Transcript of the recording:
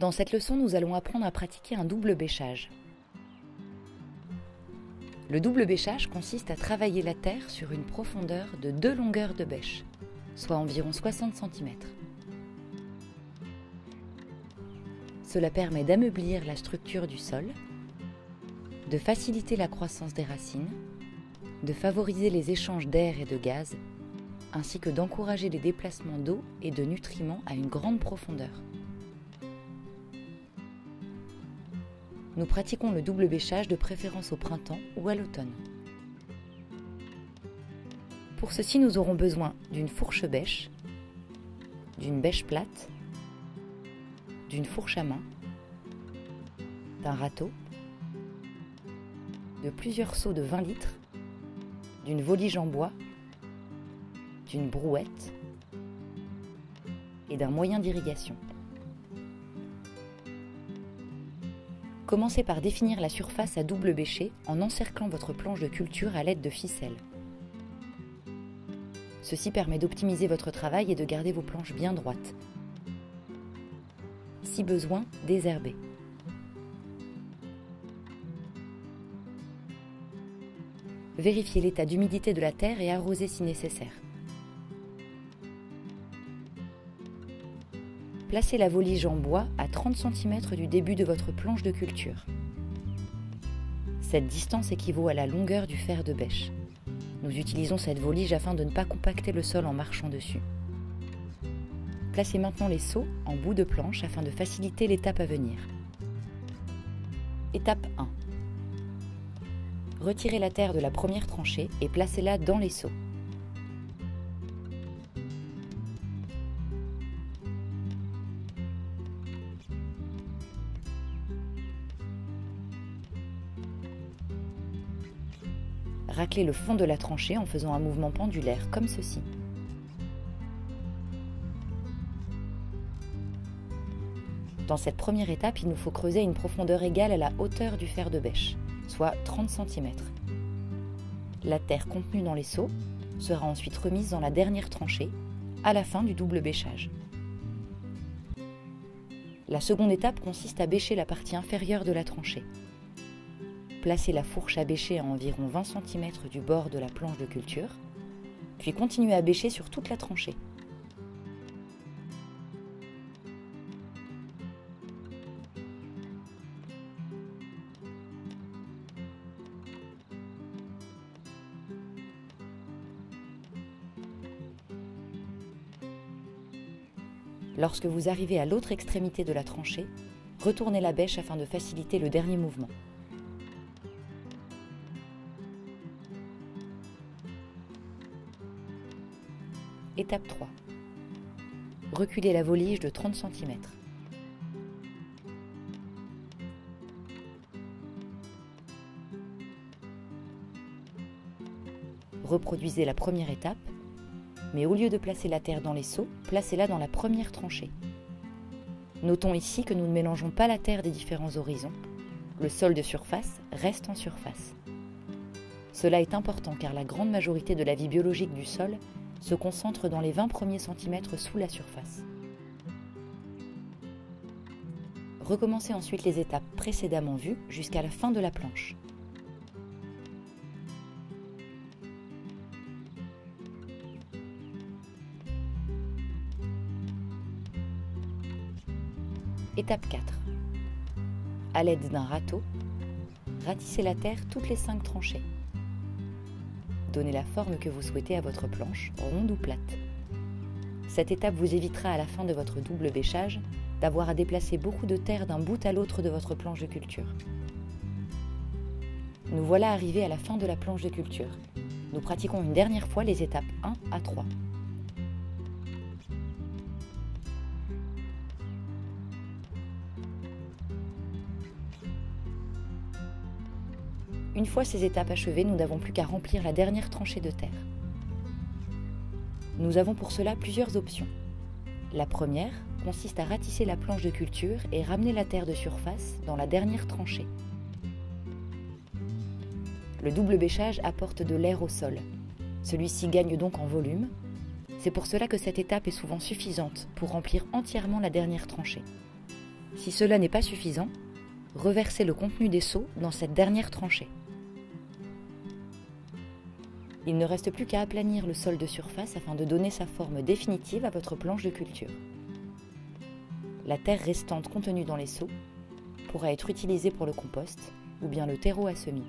Dans cette leçon, nous allons apprendre à pratiquer un double bêchage. Le double bêchage consiste à travailler la terre sur une profondeur de 2 longueurs de bêche, soit environ 60 cm. Cela permet d'ameublir la structure du sol, de faciliter la croissance des racines, de favoriser les échanges d'air et de gaz, ainsi que d'encourager les déplacements d'eau et de nutriments à une grande profondeur. Nous pratiquons le double bêchage de préférence au printemps ou à l'automne. Pour ceci, nous aurons besoin d'une fourche bêche, d'une bêche plate, d'une fourche à main, d'un râteau, de plusieurs seaux de 20 litres, d'une volige en bois, d'une brouette et d'un moyen d'irrigation. Commencez par définir la surface à double bêcher en encerclant votre planche de culture à l'aide de ficelles. Ceci permet d'optimiser votre travail et de garder vos planches bien droites. Si besoin, désherbez. Vérifiez l'état d'humidité de la terre et arrosez si nécessaire. Placez la volige en bois à 30 cm du début de votre planche de culture. Cette distance équivaut à la longueur du fer de bêche. Nous utilisons cette volige afin de ne pas compacter le sol en marchant dessus. Placez maintenant les seaux en bout de planche afin de faciliter l'étape à venir. Étape 1. Retirez la terre de la première tranchée et placez-la dans les seaux. Raclez le fond de la tranchée en faisant un mouvement pendulaire comme ceci. Dans cette première étape, il nous faut creuser une profondeur égale à la hauteur du fer de bêche, soit 30 cm. La terre contenue dans les seaux sera ensuite remise dans la dernière tranchée, à la fin du double bêchage. La seconde étape consiste à bêcher la partie inférieure de la tranchée. Placez la fourche à bêcher à environ 20 cm du bord de la planche de culture, puis continuez à bêcher sur toute la tranchée. Lorsque vous arrivez à l'autre extrémité de la tranchée, retournez la bêche afin de faciliter le dernier mouvement. Étape 3. Reculez la volige de 30 cm. Reproduisez la première étape, mais au lieu de placer la terre dans les seaux, placez-la dans la première tranchée. Notons ici que nous ne mélangeons pas la terre des différents horizons. Le sol de surface reste en surface. Cela est important car la grande majorité de la vie biologique du sol se concentre dans les 20 premiers centimètres sous la surface. Recommencez ensuite les étapes précédemment vues jusqu'à la fin de la planche. Étape 4. À l'aide d'un râteau, ratissez la terre toutes les 5 tranchées. Donnez la forme que vous souhaitez à votre planche, ronde ou plate. Cette étape vous évitera à la fin de votre double bêchage d'avoir à déplacer beaucoup de terre d'un bout à l'autre de votre planche de culture. Nous voilà arrivés à la fin de la planche de culture. Nous pratiquons une dernière fois les étapes 1 à 3. Une fois ces étapes achevées, nous n'avons plus qu'à remplir la dernière tranchée de terre. Nous avons pour cela plusieurs options. La première consiste à ratisser la planche de culture et ramener la terre de surface dans la dernière tranchée. Le double bêchage apporte de l'air au sol. Celui-ci gagne donc en volume. C'est pour cela que cette étape est souvent suffisante pour remplir entièrement la dernière tranchée. Si cela n'est pas suffisant, reversez le contenu des seaux dans cette dernière tranchée. Il ne reste plus qu'à aplanir le sol de surface afin de donner sa forme définitive à votre planche de culture. La terre restante contenue dans les seaux pourra être utilisée pour le compost ou bien le terreau à semis.